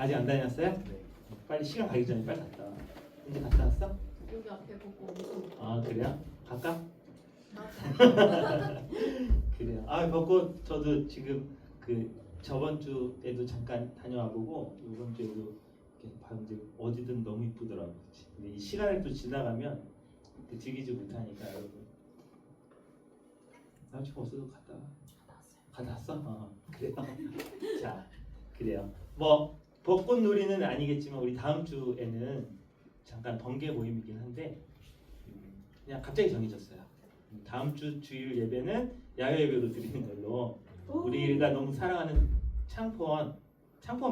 아직 안 다녔어요? 네. 빨리 시간 가기 전에 빨리 갔다 와. 이제 갔다 왔어? 여기 앞에 보고 오고. 아 그래요? 갈까? 아, 그래요. 아 벚꽃 저도 지금 그 저번 주에도 잠깐 다녀와 보고 이번 주에도 이렇게 봤는데 어디든 너무 이쁘더라고요. 근데 이 시간을 또 지나가면 즐기지 못하니까 여러분. 나 지금 없어도 갔다 와. 갔다 왔어? 그래요. 자 그래요. 뭐 벚꽃놀이는 아니겠지만 우리 다음 주에는 잠깐 번개 모임이긴 한데 그냥 갑자기 정해졌어요. 다음 주 주일 예배는 야외 예배로 드리는 걸로. 우리가 너무 사랑하는 창포원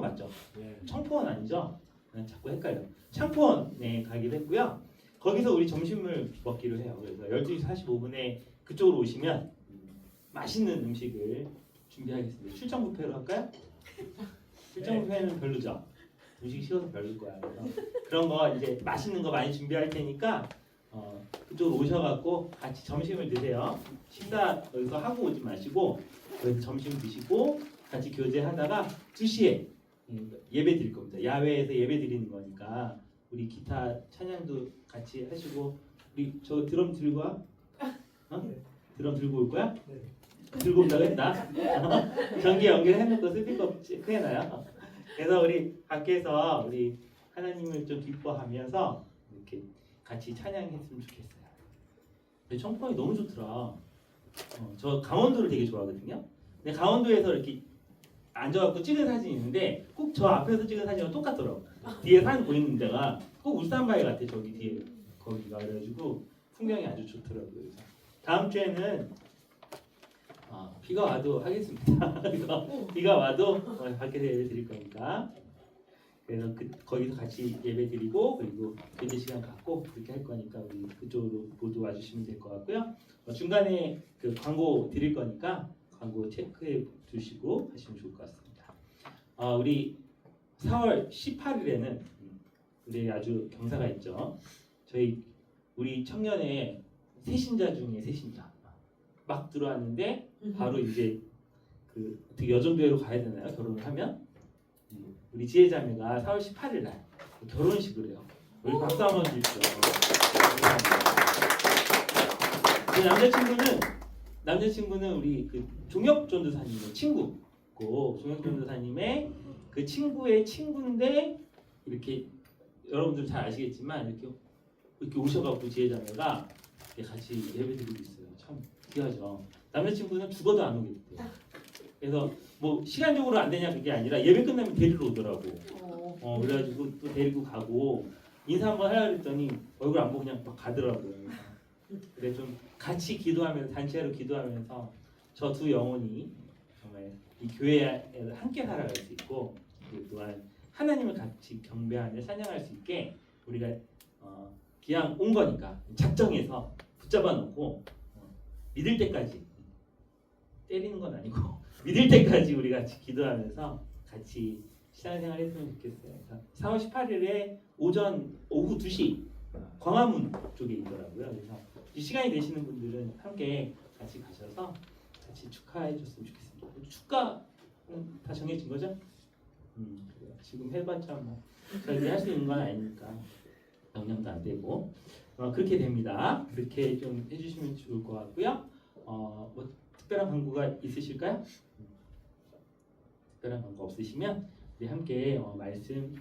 맞죠? 네. 청포원 아니죠? 자꾸 헷갈려. 창포원에 가기로 했고요. 거기서 우리 점심을 먹기로 해요. 그래서 12시 45분에 그쪽으로 오시면 맛있는 음식을 준비하겠습니다. 출장 뷔페로 할까요? 출장 뷔페는 별로죠? 음식 식어서 별로일 거야. 그래서 그런 거 이제 맛있는 거 많이 준비할 테니까 그쪽으로 오셔갖고 같이 점심을 드세요. 식사 여기서 하고 오지 마시고 여기서 점심 드시고 같이 교제하다가 2시에 예배 드릴 겁니다. 야외에서 예배 드리는 거니까 우리 기타 찬양도 같이 하시고 우리 저 드럼 들고 와? 드럼 들고 올 거야? 네. 들고 온다고 했나? 전기 연결해놓고 스피커 체크해놔요. 그래서 우리 밖에서 우리 하나님을 좀 기뻐하면서 이렇게 같이 찬양했으면 좋겠어요. 근데 청포원이 너무 좋더라. 저 강원도를 되게 좋아하거든요. 근데 강원도에서 이렇게 앉아갖고 찍은 사진이 있는데 꼭 저 앞에서 찍은 사진이랑 똑같더라고. 뒤에 산 보이는 데가 꼭 울산바위 같아. 저기 뒤에 거기가 그래가지고 풍경이 아주 좋더라고요. 그래서 다음 주에는 비가 와도 하겠습니다. 비가 와도 밖에서 예배 드릴 거니까. 그래서 거기서 같이 예배 드리고 그리고 교제 시간 갖고 그렇게 할 거니까 우리 그쪽으로 모두 와주시면 될 것 같고요. 중간에 그 광고 드릴 거니까 광고 체크해 주시고 하시면 좋을 것 같습니다. 우리 4월 18일에는 우리 아주 경사가 있죠. 우리 청년의 새신자 중에 새신자 막 들어왔는데 바로 이제 그 어떻게 여정도회로 가야 되나요? 결혼을 하면 우리 지혜자매가 4월 18일 날 결혼식을 해요. 우리 박수 한번 주십시오. 남자친구는 우리 그 종혁 전도사님의 친구고 종혁 전도사님의 그 친구의 친구인데 이렇게 여러분들 잘 아시겠지만 이렇게 오셔갖고 지혜자매가 같이 예배드리고 있어요. 참 귀하죠. 남자친구는 죽어도 안 오게 돼요. 그래서 뭐 시간적으로 안 되냐 그게 아니라 예배 끝나면 데리러 오더라고. 그래가지고 또 데리고 가고 인사 한번 하려 그랬더니 얼굴 안 보고 그냥 막 가더라고요. 그래 좀 같이 기도하면서 단체로 기도하면서 저 두 영혼이 정말 이 교회에 함께 살아갈 수 있고 그리고 또한 하나님을 같이 경배하며 찬양할 수 있게 우리가 그냥 온 거니까 작정해서 붙잡아 놓고 믿을 때까지 때리는 건 아니고 믿을 때까지 우리 같이 기도하면서 같이 신앙생활 했으면 좋겠어요. 4월 18일에 오후 2시 광화문 쪽에 있더라고요. 그래서 시간이 되시는 분들은 함께 같이 가셔서 같이 축하해 줬으면 좋겠습니다. 축가는 다 정해진 거죠? 그래요. 지금 해봤자 뭐 저희들이 할 수 있는 건 아니니까 영향도 안 되고 그렇게 됩니다. 그렇게 좀 해주시면 좋을 것 같고요. 뭐 특별한 광고가 있으실까요? 특별한 광고 없으시면 우리 함께 말씀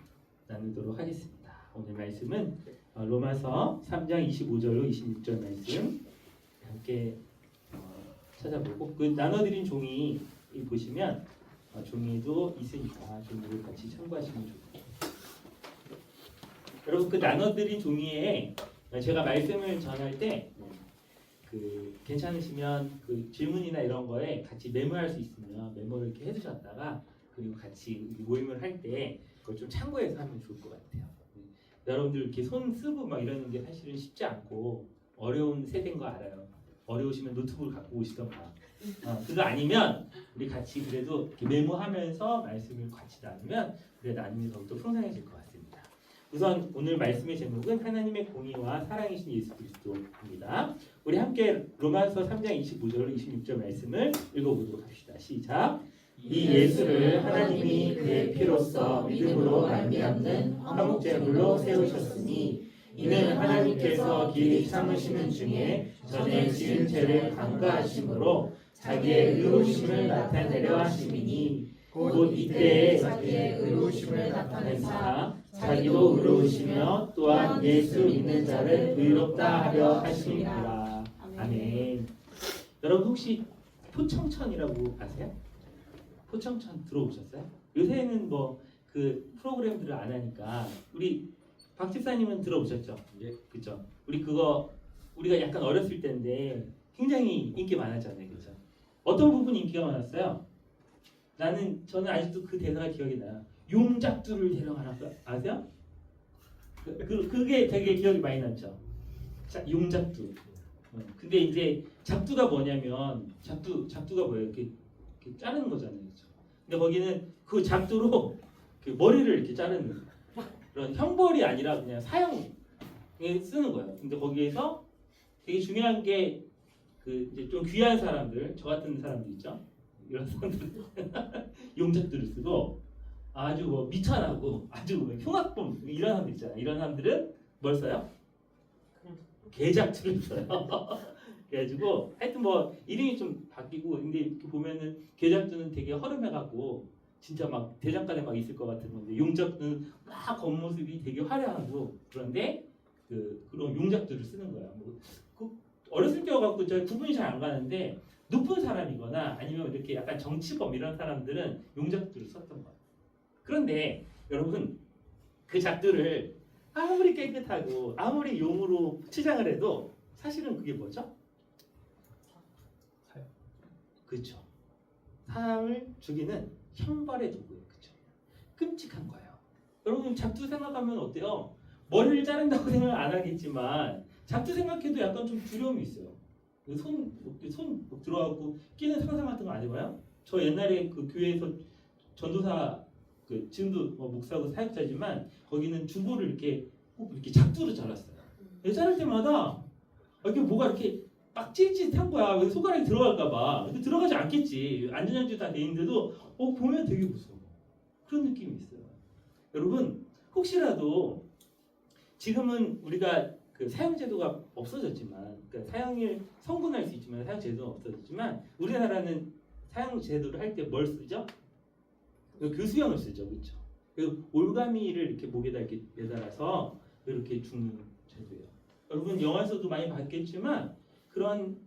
나누도록 하겠습니다. 오늘 말씀은 로마서 3장 25절로 26절 말씀 함께 찾아보고 그 나눠드린 종이 보시면 종이도 있으니까 종이를 같이 참고하시면 좋겠습니다. 여러분 그 나눠드린 종이에 제가 말씀을 전할 때 괜찮으시면 그 질문이나 이런 거에 같이 메모할 수 있으면 메모를 이렇게 해두셨다가 그리고 같이 모임을 할 때 그걸 좀 참고해서 하면 좋을 것 같아요. 여러분들 이렇게 손 쓰고 막 이러는 게 사실은 쉽지 않고 어려운 세대인 거 알아요. 어려우시면 노트북을 갖고 오시던가. 그거 아니면 우리 같이 그래도 이렇게 메모하면서 말씀을 같이 나누면 우리가 나눔이 더욱더 풍성해질 것 같습니다. 우선 오늘 말씀의 제목은 하나님의 공의와 사랑이신 예수 그리스도입니다. 우리 함께 로마서 3장 25절로 26절 말씀을 읽어보도록 합시다. 시작. 이 예수를 하나님이 그의 피로써 믿음으로 말미암는 화목제물로 세우셨으니 이는 하나님께서 길이 참으시는 중에 전에 지은 죄를 간과하심으로 자기의 의로우심을 나타내려 하심이니 곧 이때에 자기의 의로우심을 나타내사 자기도 의로우시며 또한 예수 믿는 자를 의롭다 하려 하심이니라. 아멘. 여러분 혹시 포청천이라고 아세요? 포청천 들어보셨어요? 요새는 뭐 그 프로그램들을 안 하니까 우리 박 집사님은 들어보셨죠? 예. 그죠? 우리 그거 우리가 약간 어렸을 때인데 굉장히 인기 많았잖아요, 그죠? 어떤 부분이 인기가 많았어요? 저는 아직도 그 대사가 기억이 나요. 용작두를 데려가라. 아세요? 그게 되게 기억이 많이 남죠. 자, 용작두. 근데 이제 작두가 뭐냐면 작두가 뭐예요? 이렇게 자르는 거잖아요, 그죠? 근데 거기는 그 작두로 그 머리를 이렇게 자르는 그런 형벌이 아니라 그냥 사형에 쓰는 거예요. 근데 거기에서 되게 중요한 게 그 이제 좀 귀한 사람들, 저 같은 사람들 있죠. 이런 사람들 용작두를 쓰고 아주 뭐 미천하고 아주 뭐 흉악범 이런 사람들 있잖아요. 이런 사람들은 뭘 써요? 개작두를 써요. 그래가지고 하여튼 뭐 이름이 좀 바뀌고 근데 이렇게 보면은 개작두는 되게 허름해갖고 진짜 막 대장간에 막 있을 것 같은 건데 용작두는 막 겉모습이 되게 화려하고 그런데 그런 용작두를 쓰는 거야. 그 어렸을 때여갖고 저 구분이 잘 안 가는데 높은 사람이거나 아니면 이렇게 약간 정치범 이런 사람들은 용작두를 썼던 거야. 그런데 여러분 그 작두를 아무리 깨끗하고 아무리 용으로 치장을 해도 사실은 그게 뭐죠? 사형. 그렇죠. 사람을 죽이는 형벌의 도구예요. 그렇죠. 끔찍한 거예요. 여러분 작두 생각하면 어때요? 머리를 자른다고 생각 안 하겠지만 작두 생각해도 약간 좀 두려움이 있어요. 손 들어가고 끼는 상상 같은 거 안 해봐요? 저 옛날에 그 교회에서 전도사 지금도 뭐 목사고 사역자지만 거기는 주보를 이렇게 꼭 이렇게 작두로 잘랐어요. 자를 때마다 이게 뭐가 이렇게 막 찌릿찌릿한 거야. 왜 손가락이 들어갈까봐. 근데 들어가지 않겠지. 안전장치 다 돼 있는데도 보면 되게 무서워. 그런 느낌이 있어요. 여러분 혹시라도 지금은 우리가 그 사형제도가 없어졌지만 그러니까 사형을 선고할 수 있지만 사형제도가 없어졌지만 우리나라는 사형제도를 할 때 뭘 쓰죠? 교수형을 쓰죠, 그렇죠? 그 올가미를 이렇게 목에다 이렇게 매달아서 이렇게 죽는 제도예요. 여러분 영화에서도 많이 봤겠지만 그런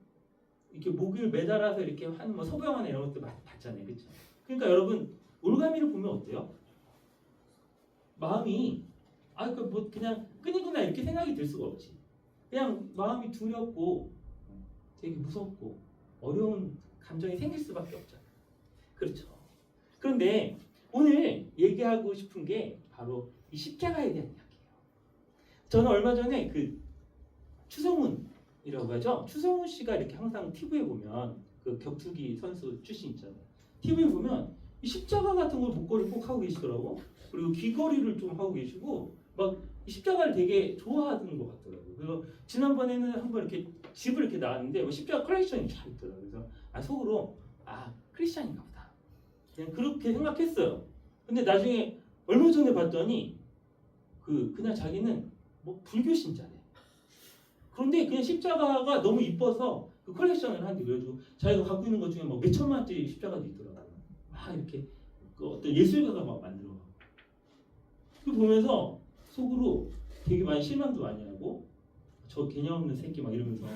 이렇게 목을 매달아서 이렇게 한 뭐 서부영화나 이런 것도 많이 봤잖아요, 그렇죠? 그러니까 여러분 올가미를 보면 어때요? 마음이 뭐 그냥 끈이구나 이렇게 생각이 들 수가 없지. 그냥 마음이 두렵고 되게 무섭고 어려운 감정이 생길 수밖에 없잖아요. 그렇죠. 그런데 오늘 얘기하고 싶은 게 바로 이 십자가에 대한 이야기예요. 저는 얼마 전에 그 추성훈이라고 하죠. 추성훈 씨가 이렇게 항상 TV에 보면 그 격투기 선수 출신 있잖아요. TV에 보면 이 십자가 같은 걸 목걸이 꼭 하고 계시더라고. 그리고 귀걸이를 좀 하고 계시고 막 이 십자가를 되게 좋아하는 것 같더라고요. 그래서 지난번에는 한번 이렇게 집을 이렇게 나왔는데 십자가 컬렉션이 잘 있더라고요. 그래서 속으로 크리스찬인가 보다. 그냥 그렇게 생각했어요. 근데 나중에 얼마 전에 봤더니 그냥 자기는 뭐 불교 신자래. 그런데 그냥 십자가가 너무 이뻐서 그 컬렉션을 한대. 그래가지고 자기가 갖고 있는 것 중에 뭐 몇 천만 원짜리 십자가도 있더라고요. 막 이렇게 어떤 예술가가 막 만들어. 그 보면서 속으로 되게 많이 실망도 많이 하고 저 개념 없는 새끼 막 이러면서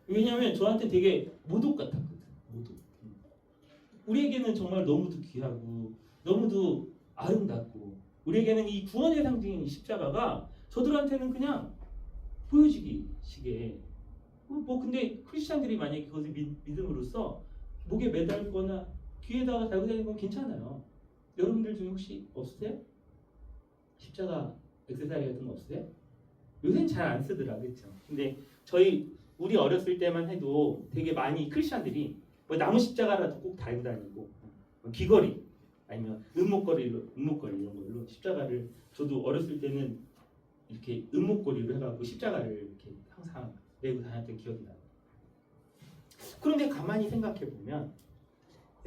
왜냐하면 저한테 되게 모독 같았거든. 모독. 우리에게는 정말 너무도 귀하고 너무도 아름답고 우리에게는 이 구원의 상징인 십자가가 저들한테는 그냥 보여지기 식의 근데 크리스찬들이 만약에 그것을 믿음으로써 목에 매달거나 귀에다가 달고 다니는 건 괜찮아요. 여러분들 중에 혹시 없으세요? 십자가 액세서리 같은 거 없으세요? 요새는 잘 안 쓰더라, 그렇죠? 근데 우리 어렸을 때만 해도 되게 많이 크리스찬들이 뭐 나무 십자가라도 꼭 달고 다니고 귀걸이 아니면 은목걸이 이런 걸로 십자가를 저도 어렸을 때는 이렇게 은목걸이로 해갖고 십자가를 이렇게 항상 메고 다녔던 기억이 나요. 그런데 가만히 생각해 보면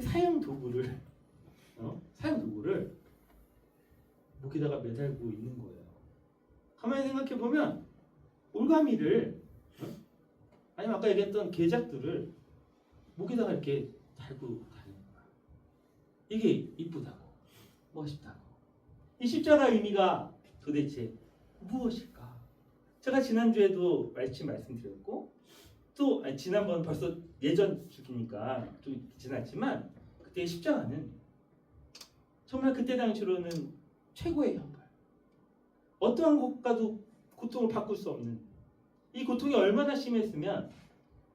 사형 도구를 목에다가 매달고 있는 거예요. 가만히 생각해 보면 올가미를 아니면 아까 얘기했던 계작들을 목에다가 이렇게 달고 다니는 거야. 이게 이쁘다고 멋있다고. 이 십자가 의미가 도대체 무엇일까? 제가 지난주에도 말씀드렸고 또 지난번 벌써 예전 주기니까 좀 지났지만 그때 십자가는 정말 그때 당시로는 최고의 형벌. 어떠한 것과도 고통을 바꿀 수 없는 이 고통이 얼마나 심했으면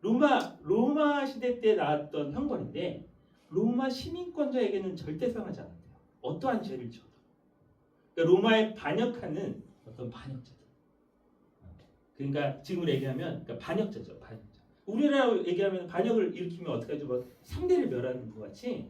로마 시대 때 나왔던 형벌인데 로마 시민권자에게는 절대 사용하지 않았대요. 어떠한 죄를 지어도. 그러니까 로마에 반역하는 어떤 반역자들. 그러니까 지금으로 얘기하면 그러니까 반역자죠. 반역자. 우리나라 얘기하면 반역을 일으키면 어떻게 하죠? 막 상대를 멸하는 것 같이.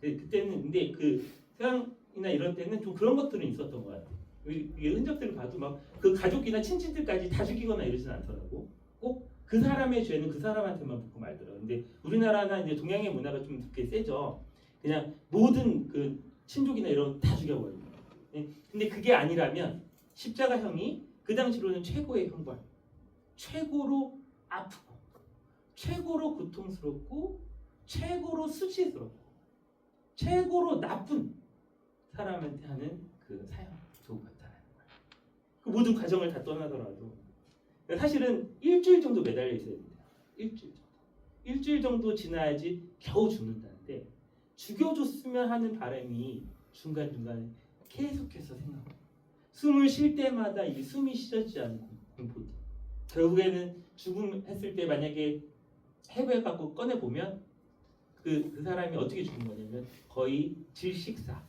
그때는 근데 그 서양이나 이런 때는 좀 그런 것들은 있었던 것 같아요. 이게 흔적들을 봐도 막 그 가족이나 친지들까지 다 죽이거나 이러진 않더라고. 꼭 그 사람의 죄는 그 사람한테만 붙고 말더라고. 근데 우리나라나 이제 동양의 문화가 좀 그렇게 세죠. 그냥 모든 그 친족이나 이런 다 죽여버리고. 근데 그게 아니라면 십자가형이 그 당시로는 최고의 형벌, 최고로 아프고, 최고로 고통스럽고, 최고로 수치스럽고, 최고로 나쁜 사람한테 하는 그 사형 도구였다는 거예요. 그 모든 과정을 다 떠나더라도 사실은 일주일 정도 매달려 있어야 된다. 일주일 정도 지나야지 겨우 죽는다는데 죽여줬으면 하는 바람이 중간중간에 계속해서 생각합니다. 숨을 쉴 때마다 이 숨이 쉬어지지 않는 공포들. 결국에는 죽음했을 때 만약에 해부해갖고 꺼내보면 그 사람이 어떻게 죽는 거냐면 거의 질식사.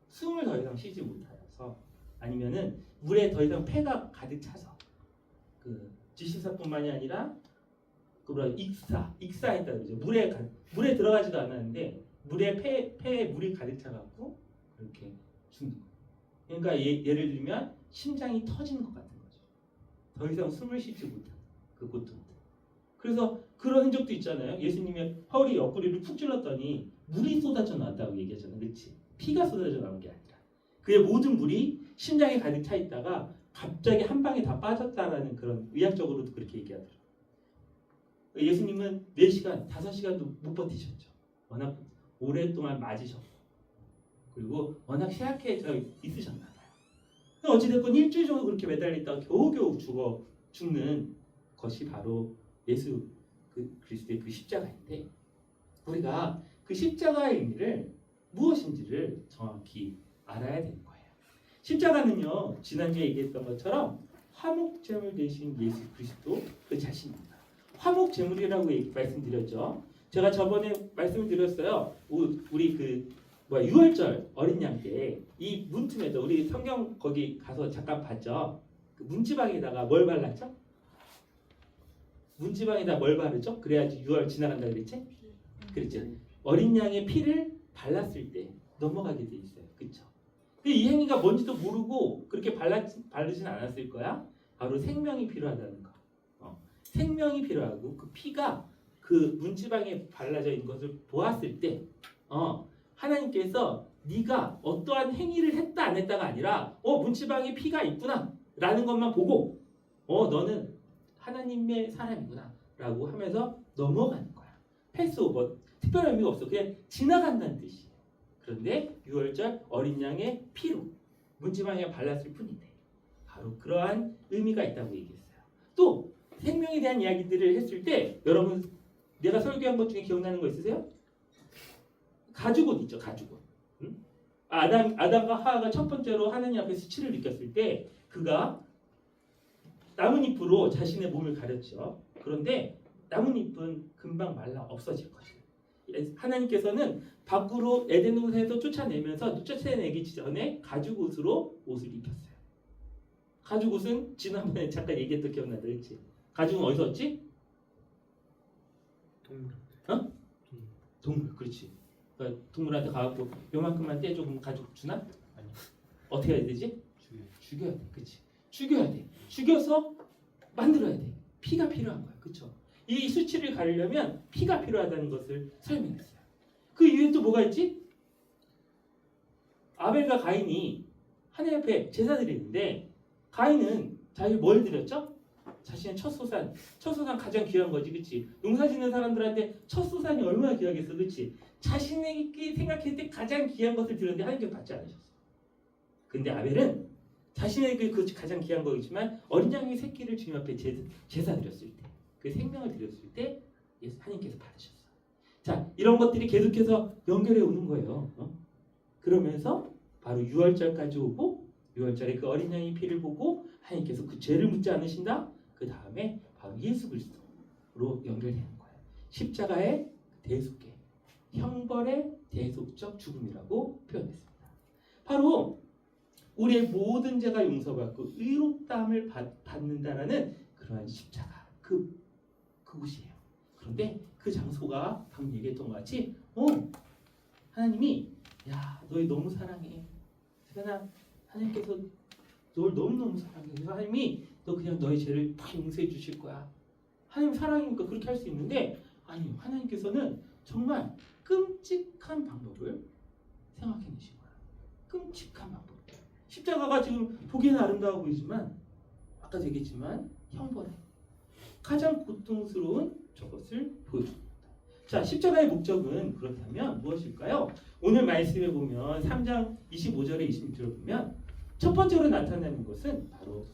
숨을 더 이상 쉬지 못하여서 아니면은 물에 더 이상 폐가 가득 차서 그 질식사뿐만이 아니라 그 익사했다 그러죠. 물에 들어가지도 않았는데 폐에 물이 가득 차갖고 그렇게 죽는 거예요. 그러니까 예를 들면 심장이 터지는 것 같은 거죠. 더 이상 숨을 쉬지 못한 그 고통들. 그래서 그런 흔적도 있잖아요. 예수님의 허리 옆구리를 푹 찔렀더니 물이 쏟아져 나왔다고 얘기하잖아요. 그렇지? 피가 쏟아져 나온 게 아니라 그의 모든 물이 심장에 가득 차 있다가 갑자기 한 방에 다 빠졌다라는 그런 의학적으로도 그렇게 얘기하더라고요. 예수님은 4시간, 5시간도 못 버티셨죠. 워낙 오랫동안 맞으셨고 그리고 워낙 쇠약해져 있으셨나 봐요. 어찌됐건 일주일 정도 그렇게 매달려 있다가 겨우겨우 죽는 것이 바로 예수 그리스도의 그 십자가인데 우리가 그 십자가의 의미를 무엇인지를 정확히 알아야 되는 거예요. 십자가는요 지난주에 얘기했던 것처럼 화목제물 되신 예수 그리스도 그 자신입니다. 화목제물이라고 말씀드렸죠. 제가 저번에 말씀을 드렸어요. 우리 그 6월절 어린 양 때 이 문틈에도 우리 성경 거기 가서 잠깐 봤죠. 그 문지방에다가 뭘 발랐죠? 문지방에다 뭘 바르죠? 그래야지 6월 지나간다 그랬지? 그랬죠. 어린 양의 피를 발랐을 때 넘어가게 돼 있어요. 그렇죠? 이 행위가 뭔지도 모르고 그렇게 바르진 않았을 거야. 바로 생명이 필요하다는 거. 생명이 필요하고 그 피가 그 문지방에 발라져 있는 것을 보았을 때 하나님께서 네가 어떠한 행위를 했다 안 했다가 아니라 문지방에 피가 있구나 라는 것만 보고 너는 하나님의 사람이구나 라고 하면서 넘어가는 거야. 패스오버. 특별한 의미가 없어. 그냥 지나간다는 뜻이에요. 그런데 6월절 어린 양의 피로 문지방에 발랐을 뿐인데 바로 그러한 의미가 있다고 얘기했어요. 또 생명에 대한 이야기들을 했을 때 여러분 내가 설교한 것 중에 기억나는 거 있으세요? 가죽옷 있죠. 가죽옷. 응? 아담과 하와가 첫 번째로 하나님 앞에 수치를 느꼈을 때 그가 나뭇잎으로 자신의 몸을 가렸죠. 그런데 나뭇잎은 금방 말라 없어질 것이에요. 하나님께서는 밖으로 에덴으로 쫓아내면서 쫓아내기 전에 가죽옷으로 옷을 입혔어요. 가죽옷은 지난번에 잠깐 얘기했던 기억나죠? 그렇지? 가죽은 어디서 얻지? 동물. 동물. 그렇지. 그러니까 동물한테 가갖고 요만큼만 떼줘 그럼 가죽 주나? 아니. 어떻게 해야 되지? 죽여야 돼. 그렇지? 죽여야 돼. 죽여서 만들어야 돼. 피가 필요한 거야. 그렇죠? 이 수치를 가리려면 피가 필요하다는 것을 설명했어요. 그 이후에 또 뭐가 있지? 아벨과 가인이 하나님 앞에 제사 드리는데 가인은 자기 뭘 드렸죠? 자신의 첫 소산 가장 귀한 거지, 그렇지? 농사짓는 사람들한테 첫 소산이 얼마나 귀하겠어, 그렇지? 자신에게 생각했을 때 가장 귀한 것을 드렸는데 하나님께서 받지 않으셨어. 근데 아벨은 자신에게 그 가장 귀한 거겠지만 어린 양의 새끼를 주님 앞에 제사 드렸을 때, 그 생명을 드렸을 때 하나님께서 받으셨어. 자, 이런 것들이 계속해서 연결해 오는 거예요. 그러면서 바로 6월절까지 오고 6월절에 그 어린 양의 피를 보고 하나님께서 그 죄를 묻지 않으신다. 그 다음에 바로 예수 그리스도로 연결되는 거예요. 십자가의 대속계, 형벌의 대속적 죽음이라고 표현했습니다. 바로 우리의 모든 죄가 용서받고 의롭다함을 받는다라는 그러한 십자가 그곳이에요. 그런데 그 장소가 방금 얘기했던 것 같이 하나님이 야, 너희 너무 사랑해. 세상아, 하나님께서 널 너무너무 사랑해. 그래서 하나님이 너 그냥 너의 죄를 다 용서해 주실 거야. 하나님 사랑이니까 그렇게 할 수 있는데 아니요. 하나님께서는 정말 끔찍한 방법을 생각해내신 거야. 끔찍한 방법. 십자가가 지금 보기에는 아름다워 보이지만 아까도 얘기했지만 형벌에 가장 고통스러운 저것을 보여줍니다. 자, 십자가의 목적은 그렇다면 무엇일까요? 오늘 말씀에 보면 3장 25절에 26절을 보면 첫 번째로 나타나는 것은 바로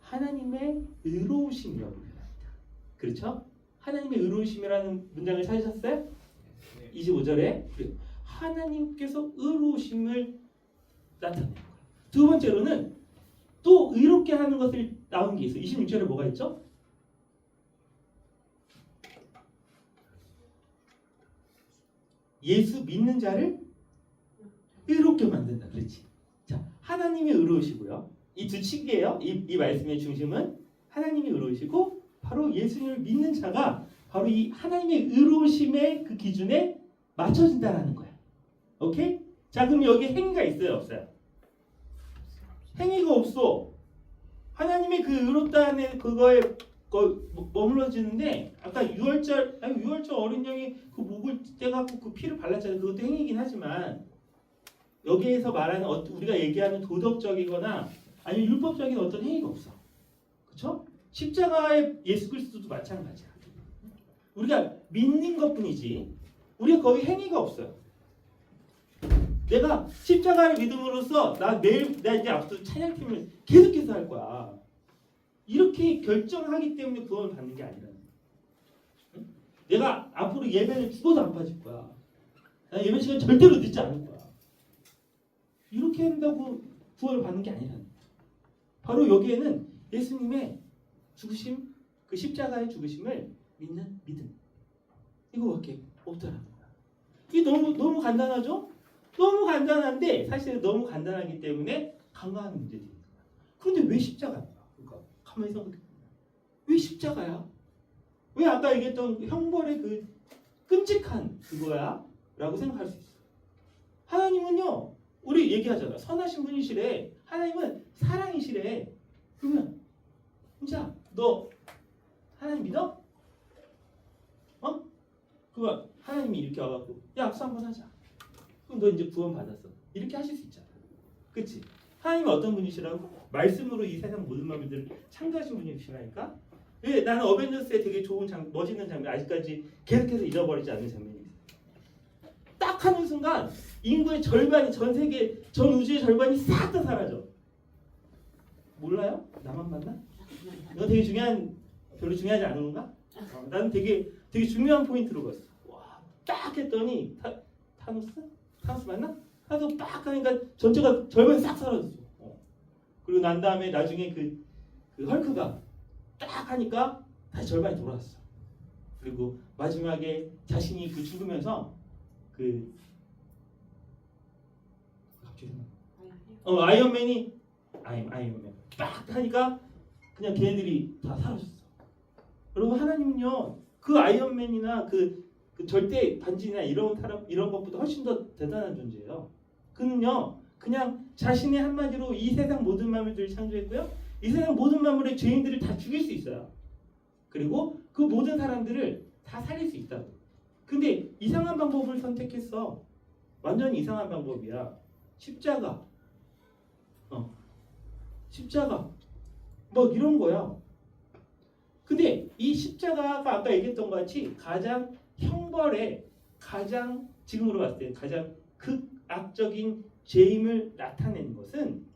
하나님의 의로우심이라고 표현합니다. 그렇죠? 하나님의 의로우심이라는 문장을 찾으셨어요? 25절에 하나님께서 의로우심을 나타내는 거예요. 두 번째로는 또 의롭게 하는 것을 나온 게 있어요. 26절에 뭐가 있죠? 예수 믿는 자를 의롭게 만든다. 그렇지? 자, 하나님이 의로우시고요. 이 두 칙이에요. 이 말씀의 중심은 하나님이 의로우시고 바로 예수님을 믿는 자가 바로 이 하나님의 의로우심의 그 기준에 맞춰진다라는 거야. 오케이? 자, 그럼 여기 행위가 있어요, 없어요? 행위가 없어. 하나님의 그 의롭다는 그거에 머물러지는데 아까 6월절 어린 양이 그 목을 떼갖고 그 피를 발랐잖아요. 그것도 행위이긴 하지만 여기에서 말하는 우리가 얘기하는 도덕적이거나 아니면 율법적인 어떤 행위가 없어. 그렇죠? 십자가의 예수 그리스도도 마찬가지야. 우리가 믿는 것뿐이지 우리가 거의 행위가 없어요. 내가 십자가를 믿음으로써 나 이제 앞으로 찬양팀을 계속해서 할 거야. 이렇게 결정하기 때문에 구원을 받는 게 아니라 내가 앞으로 예배는 죽어도 안 빠질 거야. 나 예배 시간 절대로 늦지 않을 거야. 이렇게 한다고 구원을 받는 게 아니라 바로 여기에는 예수님의 죽으심, 그 십자가의 죽으심을 믿는 믿음 이거밖에 없더라는 거야. 이게 너무 간단하죠? 너무 간단한데 사실 너무 간단하기 때문에 간과하는 문제들이 있는 거야. 그런데 왜 십자가야? 그러니까 가만히 생각해. 왜 십자가야? 왜 아까 얘기했던 형벌의 그 끔찍한 그거야? 라고 생각할 수 있어. 하나님은요, 우리 얘기하잖아. 선하신 분이시래. 하나님은 사랑이시래. 그러면 진짜 너 하나님 믿어? 그거 하나님이 이렇게 와갖고 야, 악수 한번 하자. 그럼 너 이제 구원 받았어. 이렇게 하실 수 있잖아. 그치? 하나님은 어떤 분이시라고? 말씀으로 이 세상 모든 만물들을 창조하신 분이시라니까? 왜? 나는 어벤져스에 되게 좋은 멋있는 장면 아직까지 계속해서 잊어버리지 않는 장면이 있어요. 딱 하는 순간 인구의 절반이 전 세계 전 우주의 절반이 싹 다 사라져. 몰라요? 나만 봤나? 이거 되게 별로 중요하지 않은 건가? 나는 되게 중요한 포인트로 봤어. 와, 딱 했더니 타노스 맞나? 타노스 딱 하니까 전체가 절반이 싹 사라졌어. 그리고 난 다음에 나중에 그 헐크가 딱 하니까 다시 절반이 돌아왔어. 그리고 마지막에 자신이 그 죽으면서 갑자기 아이언맨이 딱 하니까 그냥 걔네들이 다 사라졌어. 여러분, 하나님은요 그 아이언맨이나 그 절대 반지나 이런 것보다 훨씬 더 대단한 존재예요. 그는요 그냥 자신의 한마디로 이 세상 모든 만물들을 창조했고요. 이 세상 모든 만물의 죄인들을 다 죽일 수 있어요. 그리고 그 모든 사람들을 다 살릴 수 있다고. 근데 이상한 방법을 선택했어. 완전 이상한 방법이야. 십자가. 십자가. 뭐 이런 거야. 근데 이 십자가가 아까 얘기했던 것 같이 가장 형벌의 가장 지금으로 봤을 때 가장 극악적인 죄임을 나타내는 것은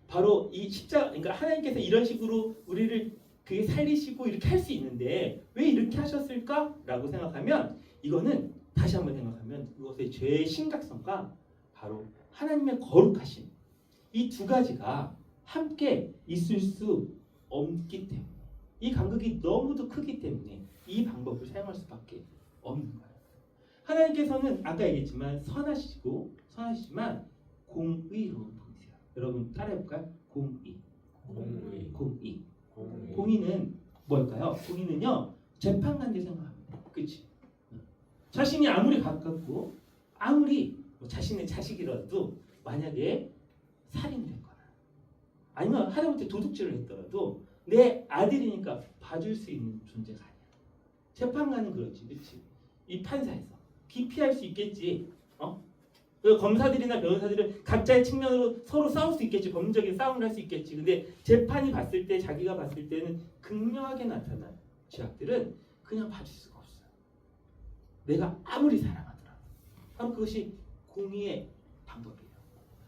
바로 이 십자가. 그러니까 하나님께서 이런 식으로 우리를 그게 살리시고 이렇게 할 수 있는데 왜 이렇게 하셨을까라고 생각하면 이거는 다시 한번 생각하면 그것의 죄의 심각성과 바로 하나님의 거룩하심 이 두 가지가 함께 있을 수 없기 때문에 이 간극이 너무도 크기 때문에 이 방법을 사용할 수밖에 없는 거예요. 하나님께서는 아까 얘기했지만 선하시지만 공의로 보이세요. 여러분 따라해볼까요? 공의. 공의는 뭘까요? 공의는요 재판관들 생각합니다. 그렇지? 자신이 아무리 가깝고 아무리 자신의 자식이라도 만약에 살인을 했거나 아니면 하다못해 도둑질을 했더라도 내 아들이니까 봐줄 수 있는 존재가 아니야. 재판관은 그렇지, 그렇지? 이 판사에서 기피할 수 있겠지. 그 검사들이나 변호사들은 각자의 측면으로 서로 싸울 수 있겠지. 법률적인 싸움을 할 수 있겠지. 근데 재판이 봤을 때 자기가 봤을 때는 극명하게 나타난 죄악들은 그냥 봐줄 수가 없어요. 내가 아무리 사랑하더라도 바로 그것이 공의의 방법이에요.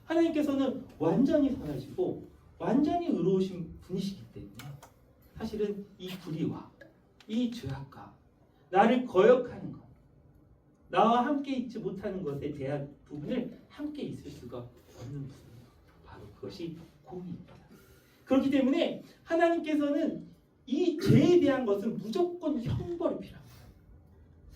하나님께서는 완전히 선하시고 완전히 의로우신 분이시기 때문에 사실은 이 불의와 이 죄악과 나를 거역하는 것 나와 함께 있지 못하는 것에 대한 부분을 함께 있을 수가 없는 부분이에요. 바로 그것이 공의입니다. 그렇기 때문에 하나님께서는 이 죄에 대한 것은 무조건 형벌이 필요한 거예요.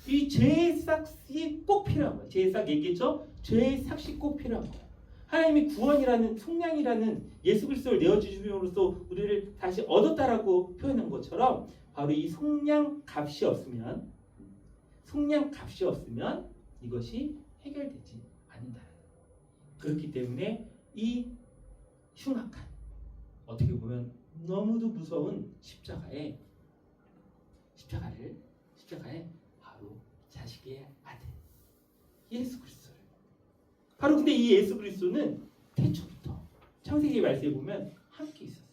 이 죄의 삭이 꼭 필요한 거예요. 죄의 삭 얘기했죠? 죄의 삭이 꼭 필요한 거예요. 하나님이 구원이라는 속량이라는 예수 그리스도를 내어주심으로써 우리를 다시 얻었다라고 표현한 것처럼 바로 이 속량 값이 없으면 이것이 해결되지 않는다. 그렇기 때문에 이 흉악한 어떻게 보면 너무도 무서운 십자가에 바로 자식의 아들 예수 그리스도를 바로 근데 이 예수 그리스도는 태초부터 창세기 말씀에 보면 함께 있었어요.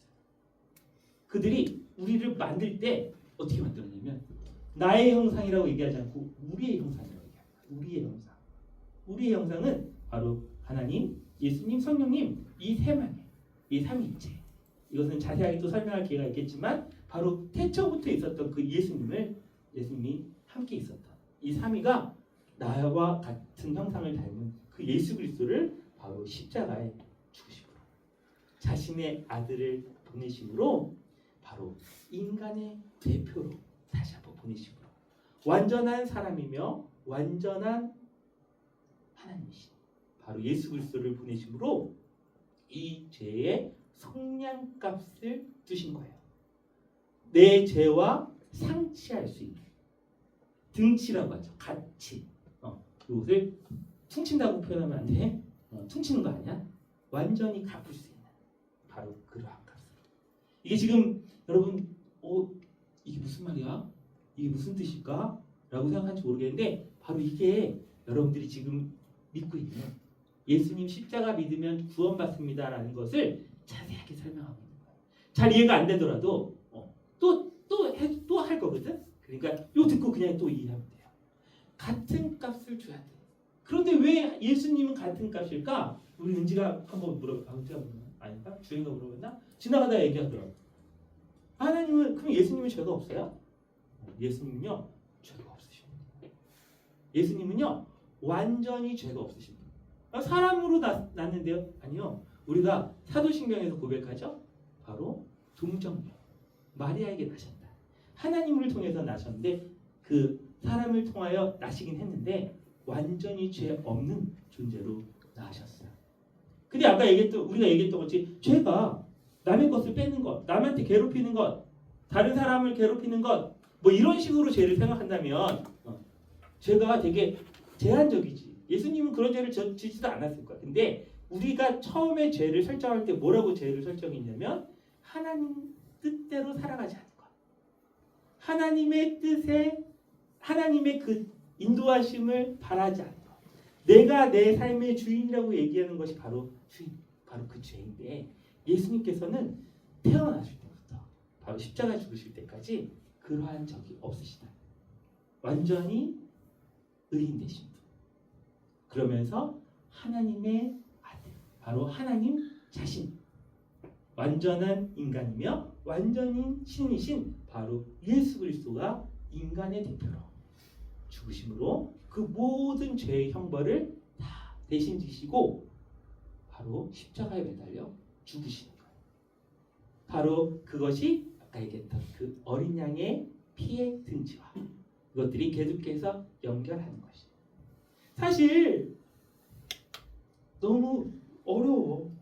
그들이 우리를 만들 때 어떻게 만들었냐면 나의 형상이라고 얘기하지 않고 우리의 형상이라고 얘기합니다. 우리의 형상은 바로 하나님, 예수님, 성령님 이 세만이에요. 이 삼위일체. 이것은 자세하게 또 설명할 기회가 있겠지만 바로 태초부터 있었던 그 예수님이 함께 있었던 이 삼위가 나와 같은 형상을 닮은 그 예수 그리스도를 바로 십자가에 죽으심으로 자신의 아들을 보내심으로 바로 인간의 대표로 다시 한번 보내심으로 완전한 사람이며 완전한 하나님이신 바로 예수 그리스도를 보내심으로 이 죄의 속량값을 두신 거예요. 내 죄와 상치할 수 있는 등치라고 하죠. 같이 이것을 퉁친다고 표현하면 안 돼. 퉁치는 거 아니야. 완전히 갚을 수 있는 바로 그러한 값을. 이게 지금 여러분 이게 무슨 말이야? 이게 무슨 뜻일까? 라고 생각할지 모르겠는데 바로 이게 여러분들이 지금 믿고 있는 예수님 십자가 믿으면 구원받습니다 라는 것을 자세하게 설명하고 있는 거예요. 잘 이해가 안 되더라도 또 할 거거든. 그러니까 이거 듣고 그냥 또 이해하면 돼요. 같은 값을 줘야 돼. 그런데 왜 예수님은 같은 값일까? 우리 은지가 한번 은지가 물어봤나? 아닌가? 주인가 물어봤나? 지나가다 얘기하더라고. 하나님은 그럼 예수님은 죄가 없어요? 예수님은요 죄가 없으십니다. 예수님은요 완전히 죄가 없으십니다. 사람으로 났는데요? 아니요. 우리가 사도신경에서 고백하죠. 바로 동정녀 마리아에게 나셨다. 하나님을 통해서 나셨는데 그 사람을 통하여 나시긴 했는데 완전히 죄 없는 존재로 나셨어요. 근데 아까 우리가 얘기했던 것이 죄가 남의 것을 뺏는 것, 남한테 괴롭히는 것, 다른 사람을 괴롭히는 것, 뭐 이런 식으로 죄를 생각한다면 죄가 되게 제한적이지. 예수님은 그런 죄를 지지도 않았을 거야. 근데 우리가 처음에 죄를 설정할 때 뭐라고 죄를 설정했냐면 하나님 뜻대로 살아가지 않는 것. 하나님의 뜻에 하나님의 그 인도하심을 바라지 않는 것. 내가 내 삶의 주인이라고 얘기하는 것이 바로 주인, 바로 그 죄인데 예수님께서는 태어나실 때부터 바로 십자가 죽으실 때까지 그러한 적이 없으시다. 완전히 의인 되신 분. 그러면서 하나님의 아들, 바로 하나님 자신, 완전한 인간이며 완전인 신이신 바로 예수 그리스도가 인간의 대표로 죽으심으로 그 모든 죄의 형벌을 다 대신 지시고 바로 십자가에 매달려 죽으시는 거예요. 바로 그것이 아까 얘기했던 그 어린 양의 피의 등지와 이것들이 계속해서 연결하는 것이에요. 사실 너무 어려워.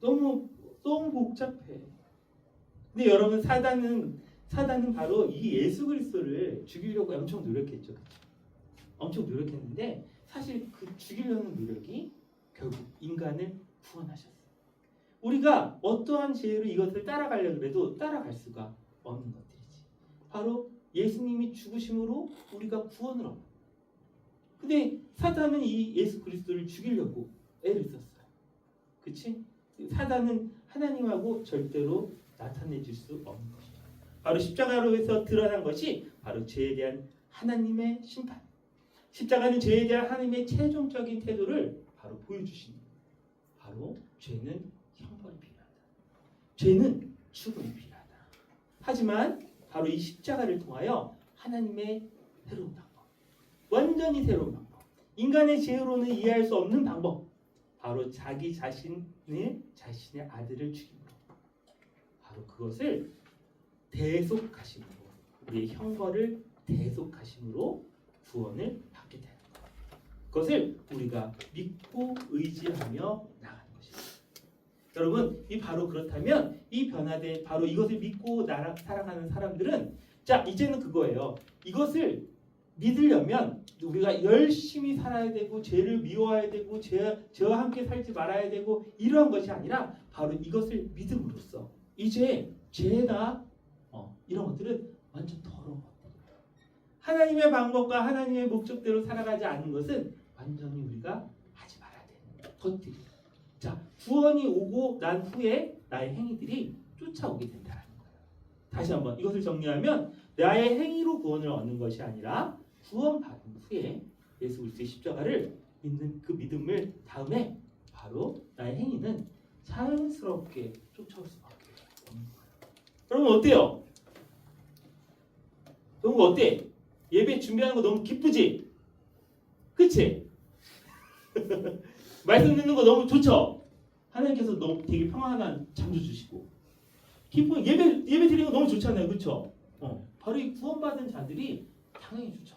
너무 복잡해. 근데 여러분 사단은 바로 이 예수 그리스도를 죽이려고 엄청 노력했죠. 그쵸? 엄청 노력했는데 사실 그 죽이려는 노력이 결국 인간을 구원하셨어요. 우리가 어떠한 지혜로 이것을 따라가려고 해도 따라갈 수가 없는 것들이지. 바로 예수님이 죽으심으로 우리가 구원을 얻는. 근데 사단은 이 예수 그리스도를 죽이려고 애를 썼어요. 그치? 사단은 하나님하고 절대로 나타내질 수 없는 것이죠. 바로 십자가로 해서 드러난 것이 바로 죄에 대한 하나님의 심판. 십자가는 죄에 대한 하나님의 최종적인 태도를 바로 보여주시는 거예요. 바로 죄는 형벌이 필요하다. 죄는 죽음이 필요하다. 하지만 바로 이 십자가를 통하여 하나님의 새로운 방법, 완전히 새로운 방법, 인간의 지혜로는 이해할 수 없는 방법, 바로 자기 자신의 아들을 죽임으로 바로 그것을 대속하심으로 우리의 형벌을 대속하심으로 구원을 받게 되는 거예요. 그것을 우리가 믿고 의지하며 나가는 것입니다. 여러분, 이 바로 그렇다면 이 변화된 바로 이것을 믿고 살아가는 사람들은 자 이제는 그거예요. 이것을 믿으려면 우리가 열심히 살아야 되고 죄를 미워해야 되고 죄와 함께 살지 말아야 되고 이러한 것이 아니라 바로 이것을 믿음으로써 이제 죄나 이런 것들은 완전 더러운 것들이에요. 하나님의 방법과 하나님의 목적대로 살아가지 않는 것은 완전히 우리가 하지 말아야 되는 것들이에요. 자, 구원이 오고 난 후에 나의 행위들이 쫓아오게 된다는 거예요. 다시 한번 이것을 정리하면 나의 행위로 구원을 얻는 것이 아니라 구원받은 후에 예수 그리스도의 십자가를 믿는 그 믿음을 다음에 바로 나의 행위는 자연스럽게 쫓아올 수밖에 없는 거예요. 여러분 어때요? 여러분 어때? 예배 준비하는 거 너무 기쁘지? 그치? 말씀 듣는 거 너무 좋죠? 하나님께서 너무 되게 평안한 잠도 주시고 기쁜 예배 드리는 거 너무 좋잖아요. 그쵸? 바로 이 구원받은 자들이 당연히 좋죠.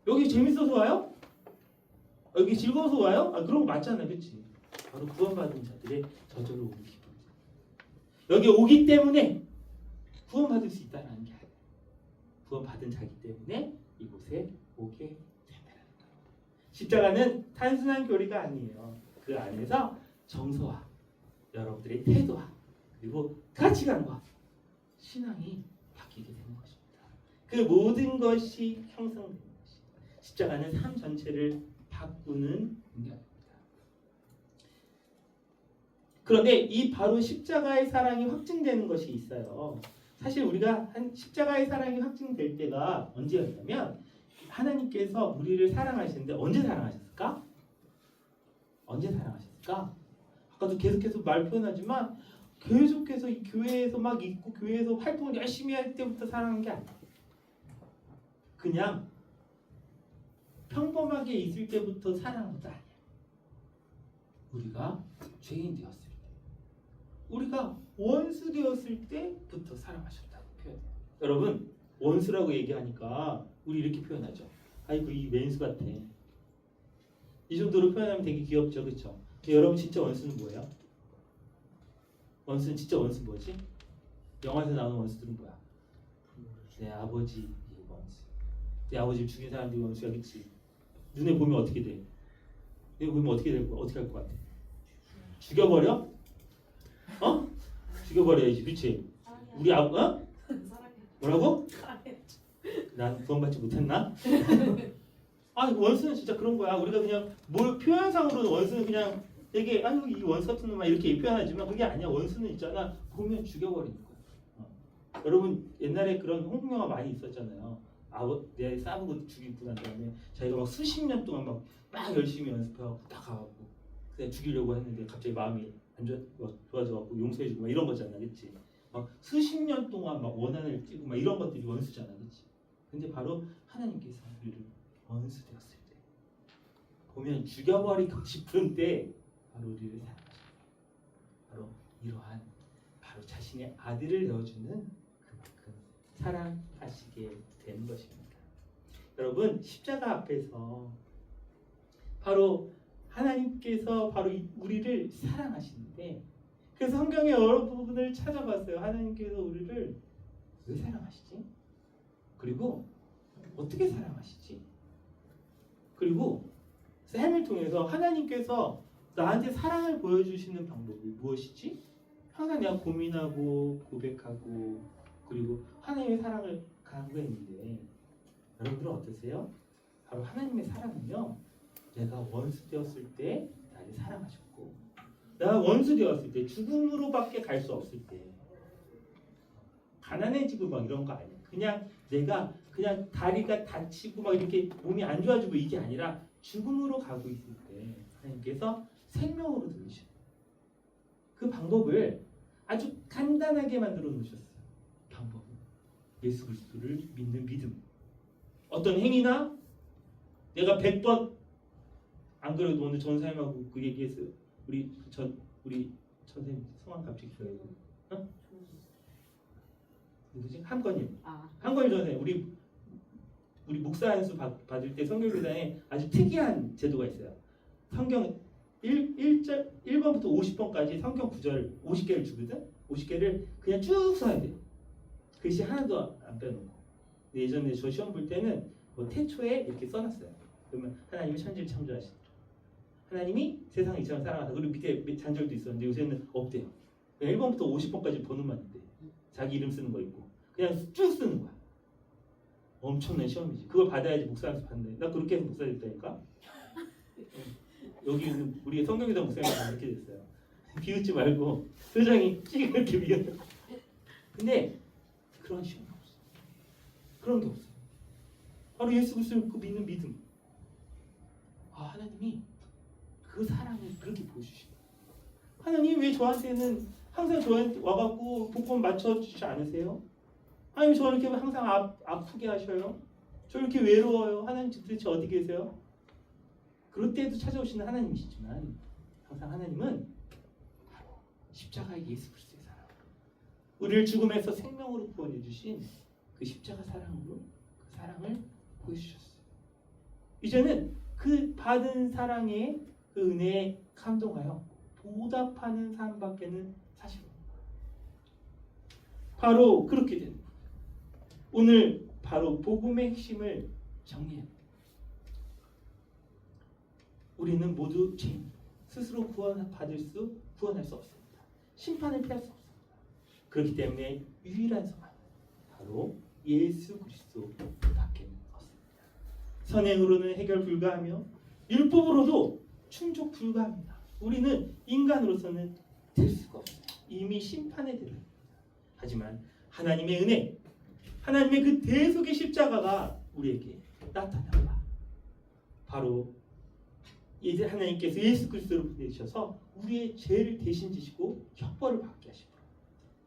여기 재밌어서 와요? 여기 즐거워서 와요? 그런 거 맞잖아요. 그치? 바로 구원받은 자들의 저절로 오기 기쁨. 여기 오기 때문에 구원받을 수 있다는 게 아니에요. 구원받은 자기 때문에 이곳에 오게 된다는 거예요. 십자가는 단순한 교리가 아니에요. 그 안에서 정서와 여러분들의 태도와 그리고 가치관과 신앙이 바뀌게 되는 것입니다. 그 모든 것이 형성되는 것이 십자가는 삶 전체를 바꾸는 능력입니다. 그런데 이 바로 십자가의 사랑이 확증되는 것이 있어요. 사실 우리가 십자가의 사랑이 확증될 때가 언제였냐면 하나님께서 우리를 사랑하시는데 언제 사랑하셨을까? 언제 사랑하셨을까? 아까도 계속해서 말 표현하지만 계속해서 이 교회에서 막 있고 교회에서 활동을 열심히 할 때부터 사랑한 게 아니에요. 그냥 평범하게 있을 때부터 사랑한 것도 아니에요. 우리가 죄인 되었을 때, 우리가 원수 되었을 때부터 사랑하셨다고 표현해요. 여러분 원수라고 얘기하니까 우리 이렇게 표현하죠. 아이고 이 왼수 같아. 이 정도로 표현하면 되게 귀엽죠, 그렇죠? 여러분 진짜 원수는 뭐예요? 원수는 진짜 원수 뭐지? 영화에서 나오는 원수들은 뭐야? 내 아버지 원수. 내 아버지를 죽인 사람들이 원수야, 그렇지? 눈에 보면 어떻게 돼? 눈에 보면 어떻게 될 거야? 어떻게 할 것 같아? 죽여버려? 죽여버려야지, 그렇지? 우리 뭐라고? 난 구원받지 못했나? 아 원수는 진짜 그런 거야. 우리가 그냥 뭘 표현상으로는 원수는 그냥 되게 아유 이 원수 같은 놈아 이렇게 표현하지만 그게 아니야. 원수는 있잖아. 보면 죽여버리는 거야. 여러분 옛날에 그런 홍콩 영화 많이 있었잖아요. 내 싸우고 죽이고 난 다음에 자기가 막 수십 년 동안 막 열심히 연습하고 딱 가갖고 그냥 죽이려고 했는데 갑자기 마음이 안 좋아져갖고 용서해주고 막 이런 거잖아, 그렇지? 막 수십 년 동안 막 원한을 띠고 막 이런 것들이 원수잖아, 그렇지? 근데 바로 하나님께서 우리를 원수 되었을 때 보면 죽여버리고 싶은 때 바로 우리를 사랑하십니다. 바로 이러한 바로 자신의 아들을 내어주는 그만큼 사랑하시게 되는 것입니다. 여러분 십자가 앞에서 바로 하나님께서 바로 우리를 사랑하시는데 그래서 성경의 여러 부분을 찾아봤어요. 하나님께서 우리를 왜 사랑하시지? 그리고 어떻게 사랑하시지? 그리고 삶을 통해서 하나님께서 나한테 사랑을 보여주시는 방법이 무엇이지? 항상 내가 고민하고 고백하고 그리고 하나님의 사랑을 간구했는데 여러분들은 어떠세요? 바로 하나님의 사랑은요 내가 원수 되었을 때 나를 사랑하셨고 내가 원수 되었을 때 죽음으로밖에 갈 수 없을 때 가난해지고 막 이런 거 아니야. 그냥 내가 그냥 다리가 다치고 막 이렇게 몸이 안 좋아지고 이게 아니라 죽음으로 가고 있을 때 하나님께서 생명으로 들으셔. 그 방법을 아주 간단하게 만들어 놓으셨어요. 방법은 예수 그리스도를 믿는 믿음. 어떤 행위나 내가 100번 안 그래도 오늘 전사님하고 그 얘기했어요. 우리 전사님 성함 갑자기 기억이 나. 어? 누구지? 한건님. 한건님 전사님 우리 목사 안수 받을 때 성경교단에 아주 특이한 제도가 있어요. 성경 1번부터 50번까지 성경 구절 50개를 주거든. 50개를 그냥 쭉 써야 돼요. 글씨 하나도 안 빼놓고. 예전에 저 시험 볼 때는 뭐 태초에 이렇게 써놨어요. 그러면 하나님이 천지를 창조하시더라. 하나님이 세상을 이처럼 사랑하다. 그리고 밑에 잔절도 있었는데 요새는 없대요. 1번부터 50번까지 번호만 있대. 자기 이름 쓰는 거 있고 그냥 쭉 쓰는 거야. 엄청난 시험이지. 그걸 받아야지 목사 안수 받는다. 나 그렇게 해서 목사 됐다니까. 여기 있는 우리 성경교단 목사님이 이렇게 됐어요. 비웃지 말고 표정이 이렇게 비웃어. 근데 그런 시험이 없어. 그런 게 없어. 바로 예수 그리스도를 믿는 믿음. 하나님이 그 사랑을 그렇게 보여주시고 하나님 왜 저한테는 항상 저한테 와갖고 복권 맞춰주지 않으세요? 하나님 저 이렇게 항상 아프게 하셔요? 저 이렇게 외로워요? 하나님 도대체 어디 계세요? 그럴 때도 찾아오시는 하나님이시지만 항상 하나님은 바로 십자가의 예수 그리스도의 사랑 우리를 죽음에서 생명으로 구원해 주신 그 십자가 사랑으로 그 사랑을 보여주셨어요. 이제는 그 받은 사랑의 그 은혜에 감동하여 보답하는 삶밖에는 사실 없는 거예요. 바로 그렇게 되는 거예요. 오늘 바로 복음의 핵심을 정리합니다. 우리는 모두 죄인, 스스로 구원할 수 없습니다. 심판을 피할 수 없습니다. 그렇기 때문에 유일한 소망 바로 예수 그리스도밖에는 없습니다. 선행으로는 해결 불가하며 율법으로도 충족 불가합니다. 우리는 인간으로서는 될 수가 없어요. 이미 심판에 들어있습니다. 하지만 하나님의 은혜, 하나님의 그 대속의 십자가가 우리에게 나타난다. 바로 이제 하나님께서 예수 그리스도를 보내주셔서 우리의 죄를 대신 지시고 형벌을 받게 하시고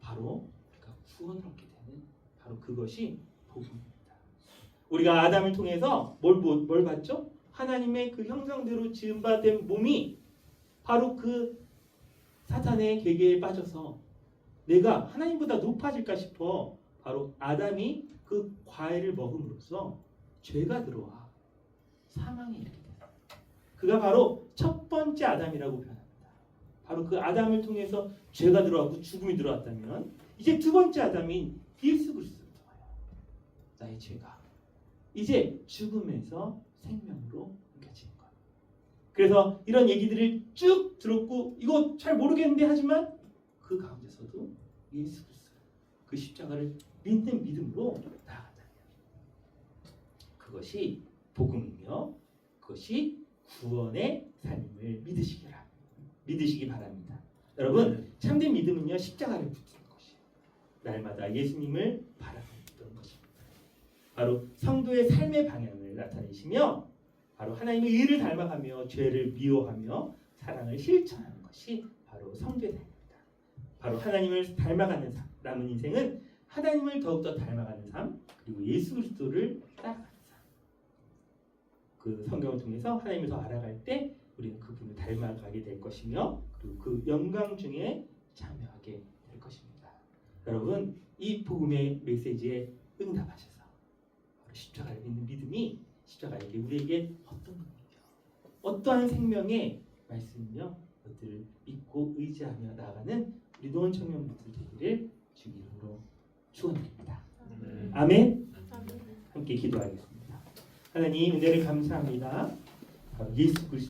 바로 우리가 구원을 얻게 되는 바로 그것이 복음입니다. 우리가 아담을 통해서 뭘 받죠? 하나님의 그 형상대로 지은 바 된 몸이 바로 그 사탄의 계계에 빠져서 내가 하나님보다 높아질까 싶어 바로 아담이 그 과일을 먹음으로써 죄가 들어와 사망에 이르게 됐다. 그가 바로 첫 번째 아담이라고 표현합니다. 바로 그 아담을 통해서 죄가 들어왔고 죽음이 들어왔다면 이제 두 번째 아담인 예수 그리스도를 통하여 나의 죄가 이제 죽음에서 생명으로 옮겨지는 것. 그래서 이런 얘기들을 쭉 들었고 이거 잘 모르겠는데 하지만 그 가운데서도 예수 그리스도 그 십자가를 믿는 믿음으로 나아간다면 그것이 복음이며 그것이 구원의 삶을 믿으시기 바랍니다. 여러분 참된 믿음은요 십자가를 붙드는 것이에요. 날마다 예수님을 바라보는 것입니다. 바로 성도의 삶의 방향을 나타내시며 바로 하나님의 의를 닮아가며 죄를 미워하며 사랑을 실천하는 것이 바로 성도의 삶입니다. 바로 하나님을 닮아가는 삶, 남은 인생은 하나님을 더욱더 닮아가는 삶, 그리고 예수 그리스도를 따라가는 삶. 그 성경을 통해서 하나님을 더 알아갈 때 우리는 그분을 닮아가게 될 것이며 그리고 그 영광 중에 참여하게 될 것입니다. 여러분 이 복음의 메시지에 응답하셔서 바로 십자가를 믿는 믿음이 십자가에게 우리에게 어떤 의미죠? 어떠한 생명의 말씀이며 그것들을 믿고 의지하며 나아가는 우리 노원 청년분들 되기를 주 이름으로 축원드립니다. 아멘. 함께 기도하겠습니다. 하나님 은혜를 감사합니다. 예수 그리스도